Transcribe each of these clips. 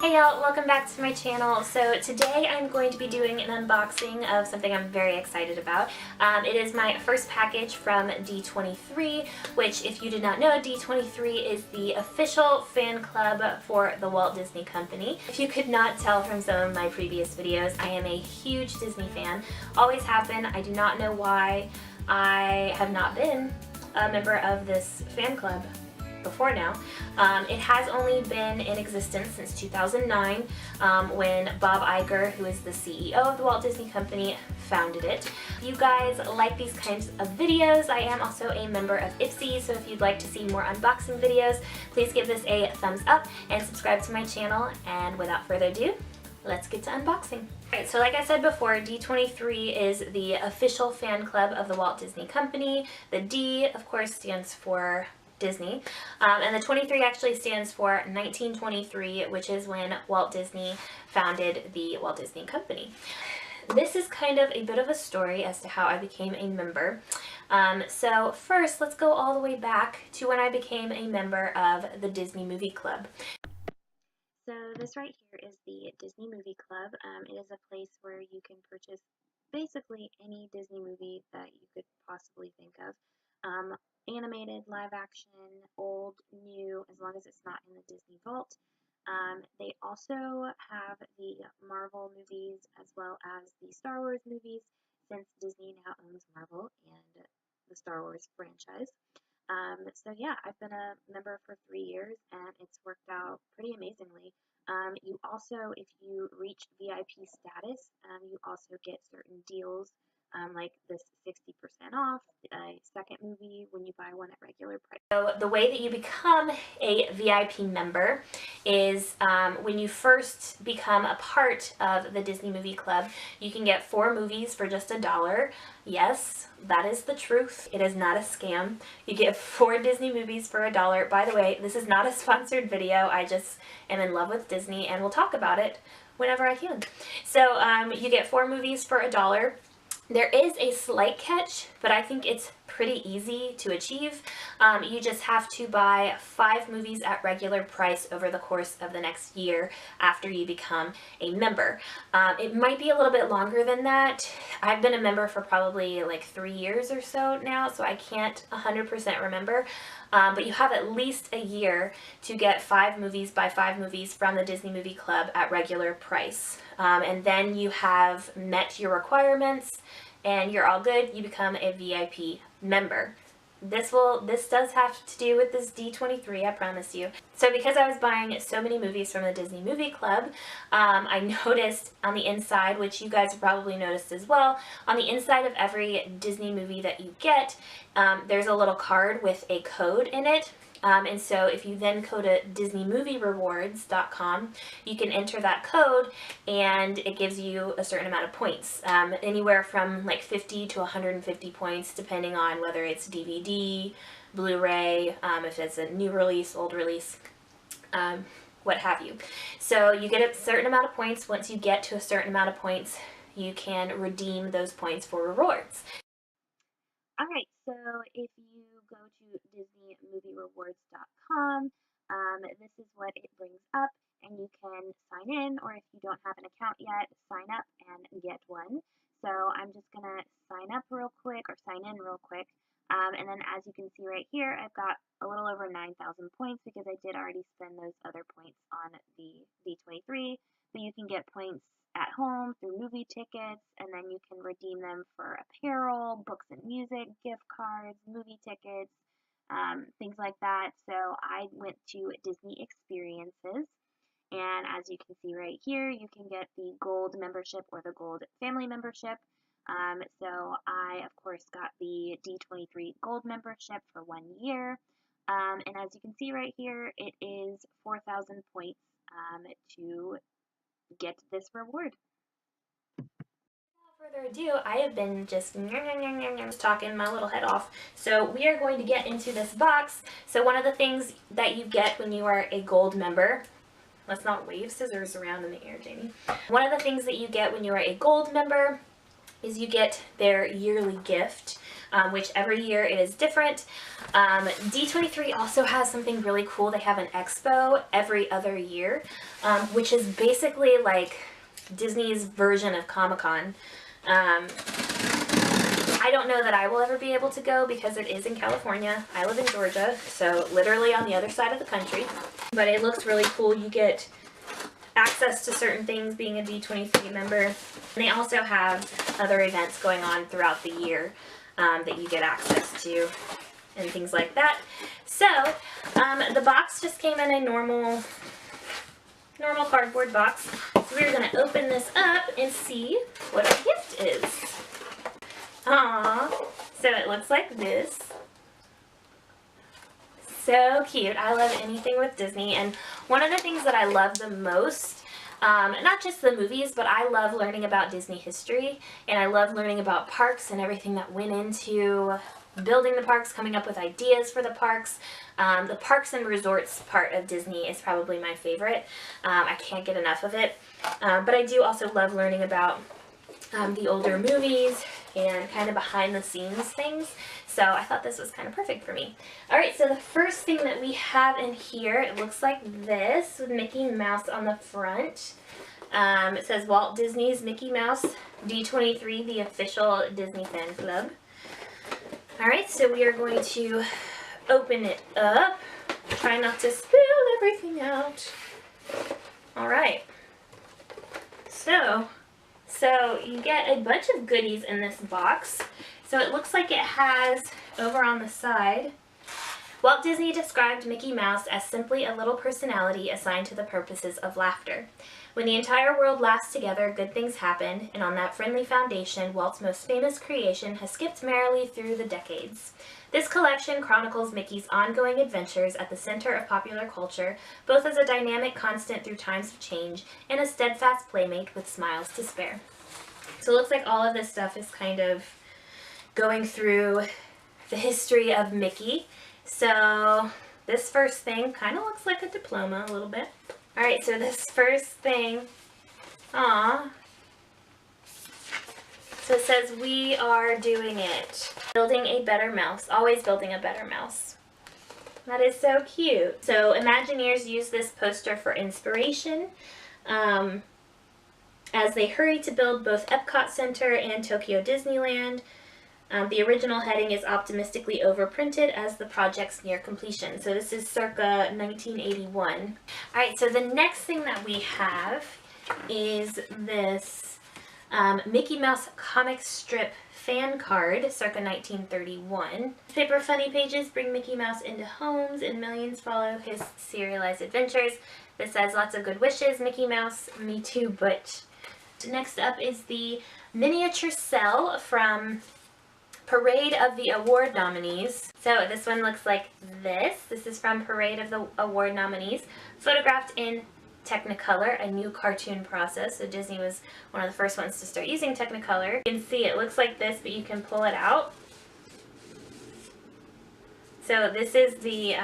Hey y'all, welcome back to my channel. So today I'm going to be doing an unboxing of something I'm very excited about. It is my first package from D23, which if you did not know, D23 is the official fan club for the Walt Disney Company. If you could not tell from some of my previous videos, I am a huge Disney fan. Always have been. I do not know why I have not been a member of this fan club before now. It has only been in existence since 2009 when Bob Iger, who is the CEO of the Walt Disney Company, founded it. If you guys like these kinds of videos, I am also a member of Ipsy, so if you'd like to see more unboxing videos, please give this a thumbs up and subscribe to my channel. And without further ado, let's get to unboxing. Alright, so like I said before, D23 is the official fan club of the Walt Disney Company. The D, of course, stands for Disney, and the 23 actually stands for 1923, which is when Walt Disney founded the Walt Disney Company. This is kind of a bit of a story as to how I became a member. So first, let's go all the way back to when I became a member of the Disney Movie Club. So this right here is the Disney Movie Club. It is a place where you can purchase basically any Disney movie that you could possibly think of. Animated, live action, old, new, as long as it's not in the Disney Vault. They also have the Marvel movies as well as the Star Wars movies, since Disney now owns Marvel and the Star Wars franchise. So yeah, I've been a member for 3 years and it's worked out pretty amazingly. You also, if you reach VIP status, you also get certain deals, like this 60% off a second movie when you buy one at regular price. So the way that you become a VIP member is when you first become a part of the Disney Movie Club, you can get 4 movies for just $1. Yes, that is the truth. It is not a scam. You get 4 Disney movies for $1. By the way, this is not a sponsored video. I just am in love with Disney and we'll talk about it whenever I can. So you get 4 movies for $1. There is a slight catch, but I think it's pretty easy to achieve. You just have to buy 5 movies at regular price over the course of the next year after you become a member. It might be a little bit longer than that. I've been a member for probably like 3 years or so now, so I can't 100% remember. But you have at least a year to get 5 movies, buy 5 movies from the Disney Movie Club at regular price. And then you have met your requirements and you're all good. You become a VIP member. This does have to do with this D23, I promise you. So because I was buying so many movies from the Disney Movie Club, I noticed on the inside, which you guys have probably noticed as well, on the inside of every Disney movie that you get, there's a little card with a code in it. And so if you then go to DisneyMovieRewards.com, you can enter that code and it gives you a certain amount of points, anywhere from like 50 to 150 points, depending on whether it's DVD, Blu-ray, if it's a new release, old release, what have you. So you get a certain amount of points. Once you get to a certain amount of points, you can redeem those points for rewards. Alright, so if you go to DisneyMovieRewards.com, this is what it brings up, and you can sign in, or if you don't have an account yet, sign up and get one. So I'm just going to sign up real quick, or sign in real quick, and then as you can see right here, I've got a little over 9,000 points because I did already spend those other points on the D23, but you can get points at home through movie tickets, and then you can redeem them for apparel, books and music, gift cards, movie tickets, things like that. So I went to Disney Experiences, and as you can see right here, you can get the gold membership or the gold family membership. So I, of course, got the D23 gold membership for 1 year. And as you can see right here, it is 4,000 points to get this reward. Without further ado, I have been just talking my little head off. So we are going to get into this box. So one of the things that you get when you are a gold member, let's not wave scissors around in the air, Jamie. One of the things that you get when you are a gold member is you get their yearly gift, which every year it is different. D23 also has something really cool. They have an expo every other year, which is basically like Disney's version of Comic-Con. I don't know that I will ever be able to go because it is in California. I live in Georgia, so literally on the other side of the country. But it looks really cool. You get access to certain things being a D23 member. And they also have other events going on throughout the year that you get access to and things like that. So the box just came in a normal cardboard box. So we're going to open this up and see what our gift is. Aww. So it looks like this. So cute. I love anything with Disney, and one of the things that I love the most, not just the movies, but I love learning about Disney history, and I love learning about parks and everything that went into building the parks, coming up with ideas for the parks. The parks and resorts part of Disney is probably my favorite. I can't get enough of it, but I do also love learning about the older movies and kind of behind the scenes things. So I thought this was kind of perfect for me. Alright, so the first thing that we have in here, it looks like this with Mickey Mouse on the front. It says Walt Disney's Mickey Mouse D23, the official Disney fan club. Alright, so we are going to open it up. Try not to spill everything out. Alright. So you get a bunch of goodies in this box. So it looks like it has, over on the side, Walt Disney described Mickey Mouse as simply a little personality assigned to the purposes of laughter. When the entire world laughs together, good things happen, and on that friendly foundation, Walt's most famous creation has skipped merrily through the decades. This collection chronicles Mickey's ongoing adventures at the center of popular culture, both as a dynamic constant through times of change and a steadfast playmate with smiles to spare. So it looks like all of this stuff is kind of going through the history of Mickey. So this first thing kind of looks like a diploma a little bit. Alright, so this first thing, so it says, we are doing it. Building a better mouse. Always building a better mouse. That is so cute. So Imagineers use this poster for inspiration as they hurry to build both Epcot Center and Tokyo Disneyland. The original heading is optimistically overprinted as the project's near completion. So this is circa 1981. Alright, so the next thing that we have is this Mickey Mouse comic strip fan card, circa 1931. Paper funny pages bring Mickey Mouse into homes and millions follow his serialized adventures. This says lots of good wishes, Mickey Mouse, me too, Butch. Next up is the miniature cell from Parade of the Award Nominees. So this one looks like this. This is from Parade of the Award Nominees, photographed in Technicolor, a new cartoon process. So Disney was one of the first ones to start using Technicolor. You can see it looks like this, but you can pull it out. So this is the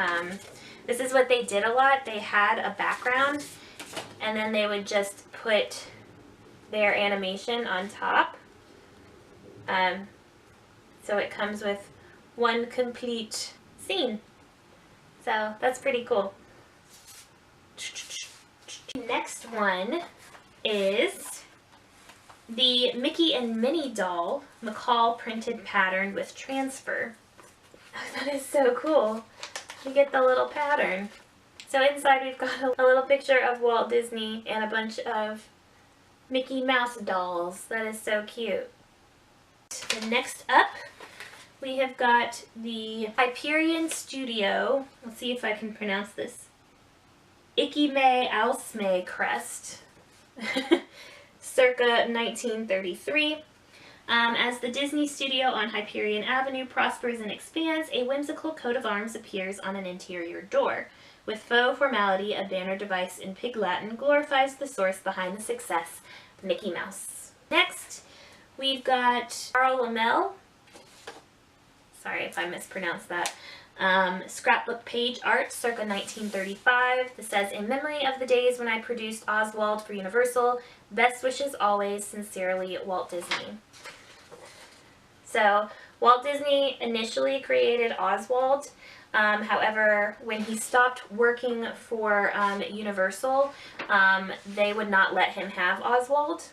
this is what they did a lot. They had a background, and then they would just put their animation on top. So it comes with one complete scene. So that's pretty cool. Next one is the Mickey and Minnie doll McCall printed pattern with transfer. That is so cool. You get the little pattern. So inside we've got a little picture of Walt Disney and a bunch of Mickey Mouse dolls. That is so cute. And next up, we have got the Hyperion Studio. Let's see if I can pronounce this. Ikime Ausme crest. Circa 1933. As the Disney studio on Hyperion Avenue prospers and expands, a whimsical coat of arms appears on an interior door. With faux formality, a banner device in Pig Latin glorifies the source behind the success, Mickey Mouse. Next, we've got Carl Lammel. Sorry if I mispronounced that. Scrapbook page art, circa 1935. This says, in memory of the days when I produced Oswald for Universal, best wishes always, sincerely, Walt Disney. So Walt Disney initially created Oswald. However, when he stopped working for Universal, they would not let him have Oswald.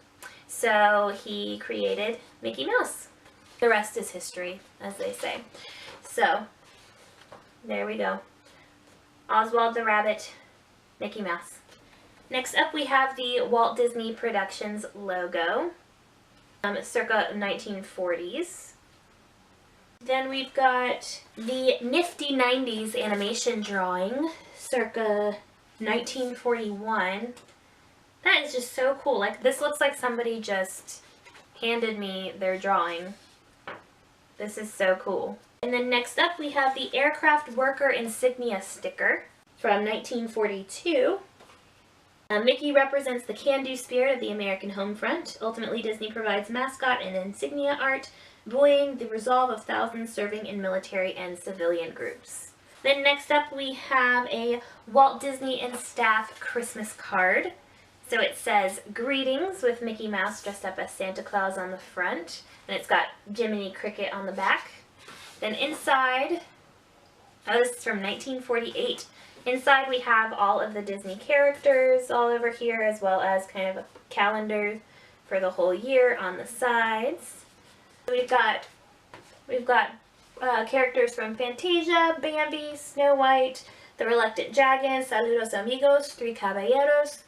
So he created Mickey Mouse. The rest is history, as they say. So, there we go. Oswald the Rabbit, Mickey Mouse. Next up we have the Walt Disney Productions logo, circa 1940s. Then we've got the nifty 90s animation drawing, circa 1941. That is just so cool. Like, this looks like somebody just handed me their drawing. This is so cool. And then next up we have the Aircraft Worker Insignia sticker from 1942. Mickey represents the can-do spirit of the American home front. Ultimately, Disney provides mascot and insignia art, buoying the resolve of thousands serving in military and civilian groups. Then next up we have a Walt Disney and Staff Christmas card. So it says, "Greetings," with Mickey Mouse dressed up as Santa Claus on the front. And it's got Jiminy Cricket on the back. Then inside, oh, this is from 1948. Inside we have all of the Disney characters all over here, as well as kind of a calendar for the whole year on the sides. We've got characters from Fantasia, Bambi, Snow White, The Reluctant Dragon, Saludos Amigos, Three Caballeros,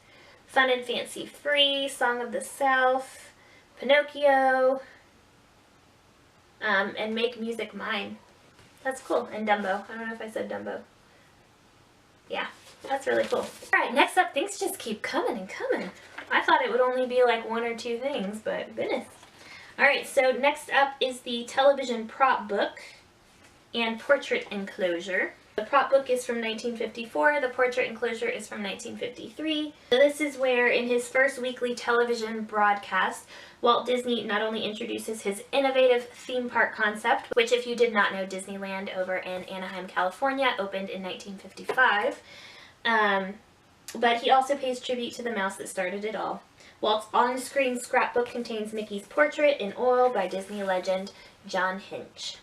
Fun and Fancy Free, Song of the South, Pinocchio, and Make Music Mine. That's cool. And Dumbo. I don't know if I said Dumbo. Yeah, that's really cool. Alright, next up, things just keep coming and coming. I thought it would only be like one or two things, but goodness. Alright, so next up is the television prop book and portrait enclosure. The prop book is from 1954, the portrait enclosure is from 1953. So this is where, in his first weekly television broadcast, Walt Disney not only introduces his innovative theme park concept, which, if you did not know, Disneyland over in Anaheim, California, opened in 1955, but he also pays tribute to the mouse that started it all. Walt's on-screen scrapbook contains Mickey's portrait in oil by Disney legend John Hinch.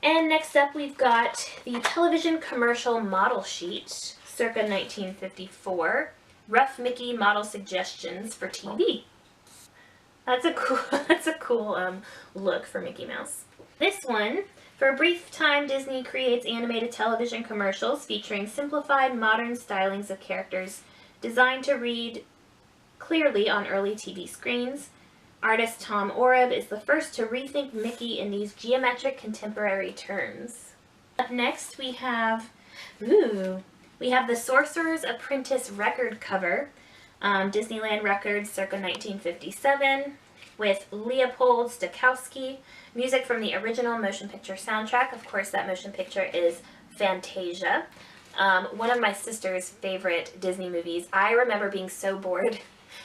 And next up we've got the television commercial model sheet, circa 1954, Rough Mickey Model Suggestions for TV. That's a cool look for Mickey Mouse. This one, for a brief time, Disney creates animated television commercials featuring simplified modern stylings of characters designed to read clearly on early TV screens. Artist Tom Oreb is the first to rethink Mickey in these geometric contemporary terms. Up next we have the Sorcerer's Apprentice record cover, Disneyland Records circa 1957, with Leopold Stokowski, music from the original motion picture soundtrack. Of course, that motion picture is Fantasia, one of my sister's favorite Disney movies. I remember being so bored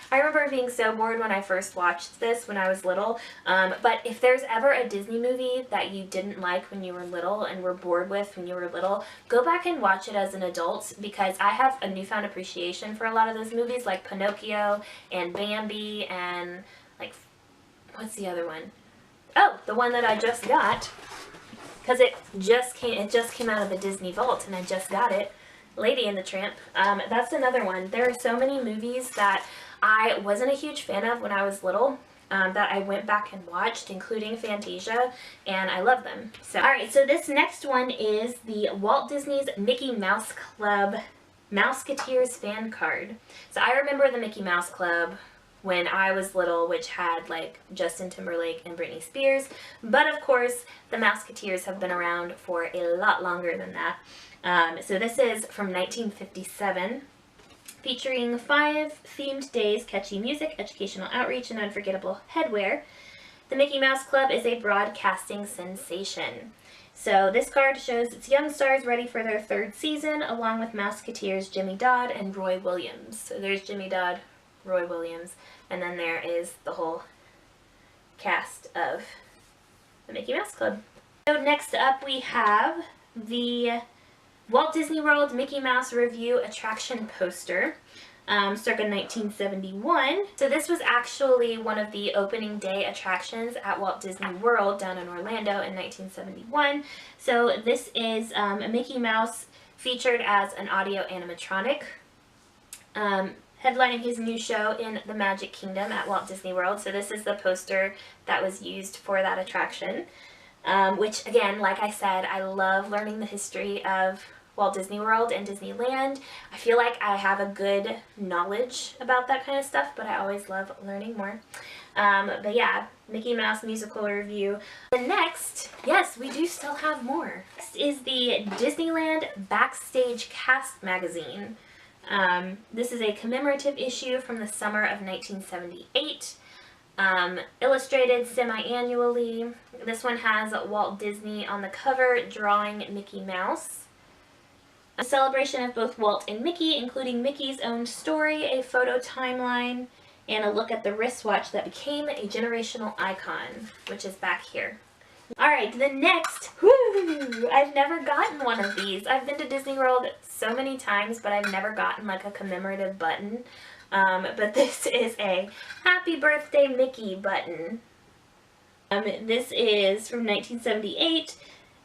when I first watched this when I was little, but if there's ever a Disney movie that you didn't like when you were little and were bored with when you were little, go back and watch it as an adult, because I have a newfound appreciation for a lot of those movies, like Pinocchio and Bambi and, like, what's the other one? Oh, the one that I just got, because it just came out of the Disney Vault and I just got it, Lady and the Tramp. That's another one. There are so many movies that I wasn't a huge fan of when I was little, that I went back and watched, including Fantasia, and I love them. So, alright, so this next one is the Walt Disney's Mickey Mouse Club Mouseketeers fan card. So I remember the Mickey Mouse Club when I was little, which had like Justin Timberlake and Britney Spears, but of course the Mouseketeers have been around for a lot longer than that. So this is from 1957. Featuring 5 themed days, catchy music, educational outreach, and unforgettable headwear. The Mickey Mouse Club is a broadcasting sensation. So this card shows its young stars ready for their 3rd season, along with Mouseketeers Jimmy Dodd and Roy Williams. So there's Jimmy Dodd, Roy Williams, and then there is the whole cast of the Mickey Mouse Club. So next up we have the Walt Disney World Mickey Mouse Review attraction poster. circa 1971. So this was actually one of the opening day attractions at Walt Disney World down in Orlando in 1971. So this is a Mickey Mouse featured as an audio animatronic, headlining his new show in the Magic Kingdom at Walt Disney World. So this is the poster that was used for that attraction, which again, like I said, I love learning the history of Walt Disney World and Disneyland. I feel like I have a good knowledge about that kind of stuff, but I always love learning more. But yeah, Mickey Mouse musical review. The next, yes, we do still have more. Next is the Disneyland Backstage Cast magazine. This is a commemorative issue from the summer of 1978. Illustrated semi-annually. This one has Walt Disney on the cover drawing Mickey Mouse. A celebration of both Walt and Mickey, including Mickey's own story, a photo timeline, and a look at the wristwatch that became a generational icon, which is back here. Alright, the next, I've never gotten one of these. I've been to Disney World so many times, but I've never gotten like a commemorative button. But this is a Happy Birthday Mickey button. This is from 1978.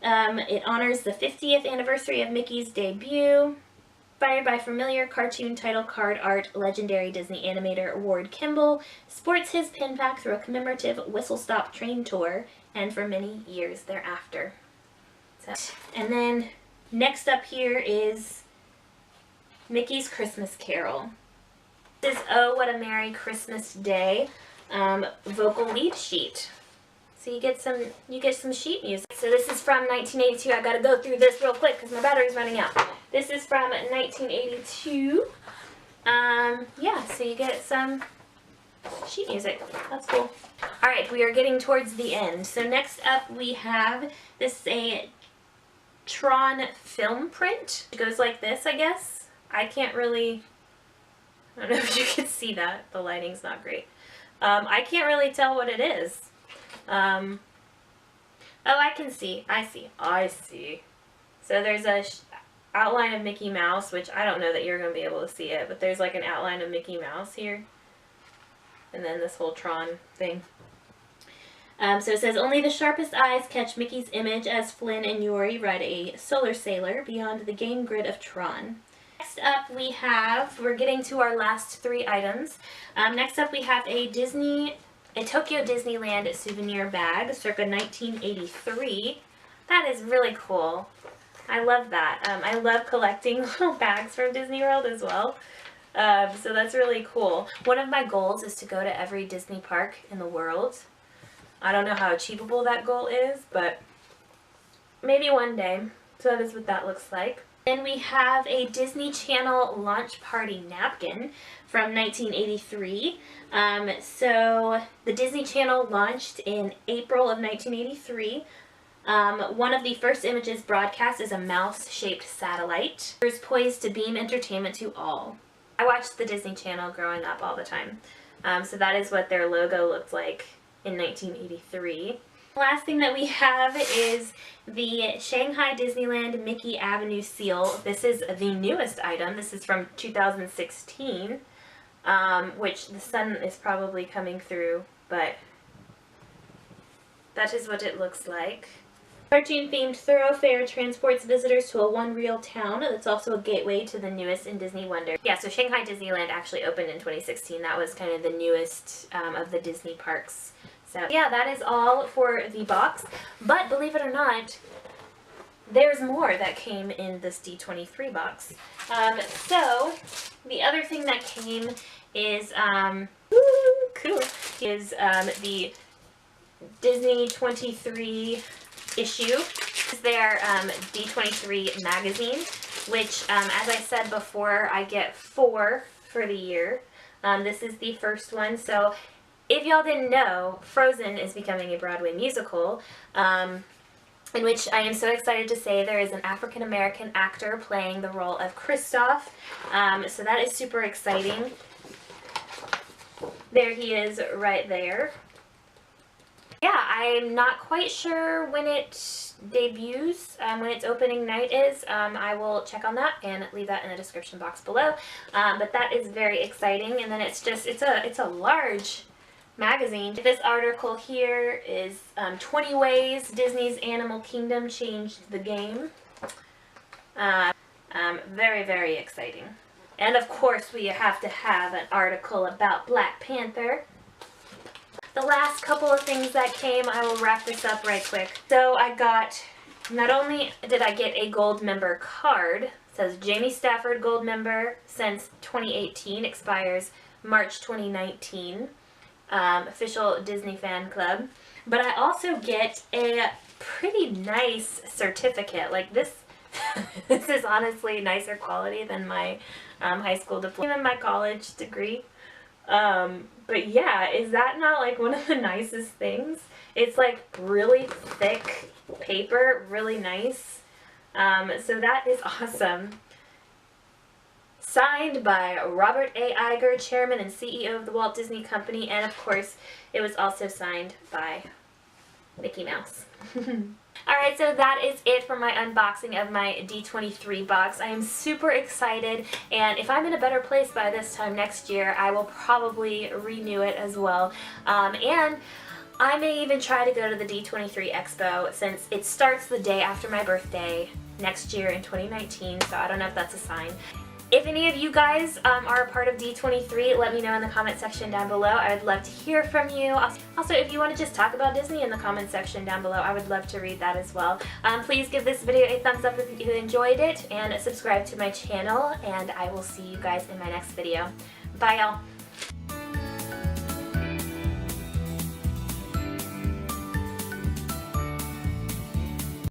It honors the 50th anniversary of Mickey's debut. Inspired by familiar cartoon title card art, legendary Disney animator Ward Kimball sports his pin pack through a commemorative whistle-stop train tour and for many years thereafter. So, and then next up here is Mickey's Christmas Carol. This is Oh What a Merry Christmas Day vocal lead sheet. So you get some sheet music. So this is from 1982. I gotta go through this real quick because my battery's running out. This is from 1982. Yeah, so you get some sheet music. That's cool. Alright, we are getting towards the end. So next up we have, this is a Tron film print. It goes like this, I guess. I don't know if you can see that. The lighting's not great. I can't really tell what it is. Oh, I can see. I see. So there's a outline of Mickey Mouse, which I don't know that you're going to be able to see it, but there's like an outline of Mickey Mouse here. And then this whole Tron thing. So it says, only the sharpest eyes catch Mickey's image as Flynn and Yori ride a solar sailor beyond the game grid of Tron. Next up we're getting to our last three items. Next up we have a Tokyo Disneyland souvenir bag, circa 1983. That is really cool. I love that. I love collecting little bags from Disney World as well. So that's really cool. One of my goals is to go to every Disney park in the world. I don't know how achievable that goal is, but maybe one day. So that is what that looks like. Then we have a Disney Channel launch party napkin from 1983. So the Disney Channel launched in April of 1983. One of the first images broadcast is a mouse-shaped satellite. It's poised to beam entertainment to all. I watched the Disney Channel growing up all the time. So that is what their logo looked like in 1983. The last thing that we have is the Shanghai Disneyland Mickey Avenue seal. This is the newest item. This is from 2016, which the sun is probably coming through, but that is what it looks like. Cartoon-themed thoroughfare transports visitors to a one real town that's also a gateway to the newest in Disney Wonder. Yeah, so Shanghai Disneyland actually opened in 2016. That was kind of the newest of the Disney parks. So yeah, that is all for the box. But believe it or not, there's more that came in this D23 box. So the other thing that came is the Disney 23 issue. This is their D23 magazine, which as I said before, I get 4 for the year. This is the first one. So if y'all didn't know, Frozen is becoming a Broadway musical, in which I am so excited to say there is an African-American actor playing the role of Kristoff. So that is super exciting. There he is right there. Yeah, I'm not quite sure when it debuts, when its opening night is, I will check on that and leave that in the description box below. But that is very exciting, and then it's a large magazine. This article here is 20 Ways Disney's Animal Kingdom Changed the Game. Very, very exciting. And of course we have to have an article about Black Panther. The last couple of things that came, I will wrap this up right quick. So I got, not only did I get a gold member card, it says Jamie Stafford gold member since 2018, expires March 2019, official Disney fan club. But I also get a pretty nice certificate. Like this, this is honestly nicer quality than my high school diploma and my college degree. But yeah, is that not like one of the nicest things? It's like really thick paper, really nice. So that is awesome. Signed by Robert A. Iger, Chairman and CEO of the Walt Disney Company, and of course, it was also signed by Mickey Mouse. Alright, so that is it for my unboxing of my D23 box. I am super excited, and if I'm in a better place by this time next year, I will probably renew it as well. And I may even try to go to the D23 Expo, since it starts the day after my birthday next year in 2019, so I don't know if that's a sign. If any of you guys are a part of D23, let me know in the comment section down below. I would love to hear from you. Also, if you want to just talk about Disney in the comment section down below, I would love to read that as well. Please give this video a thumbs up if you enjoyed it, and subscribe to my channel, and I will see you guys in my next video. Bye, y'all.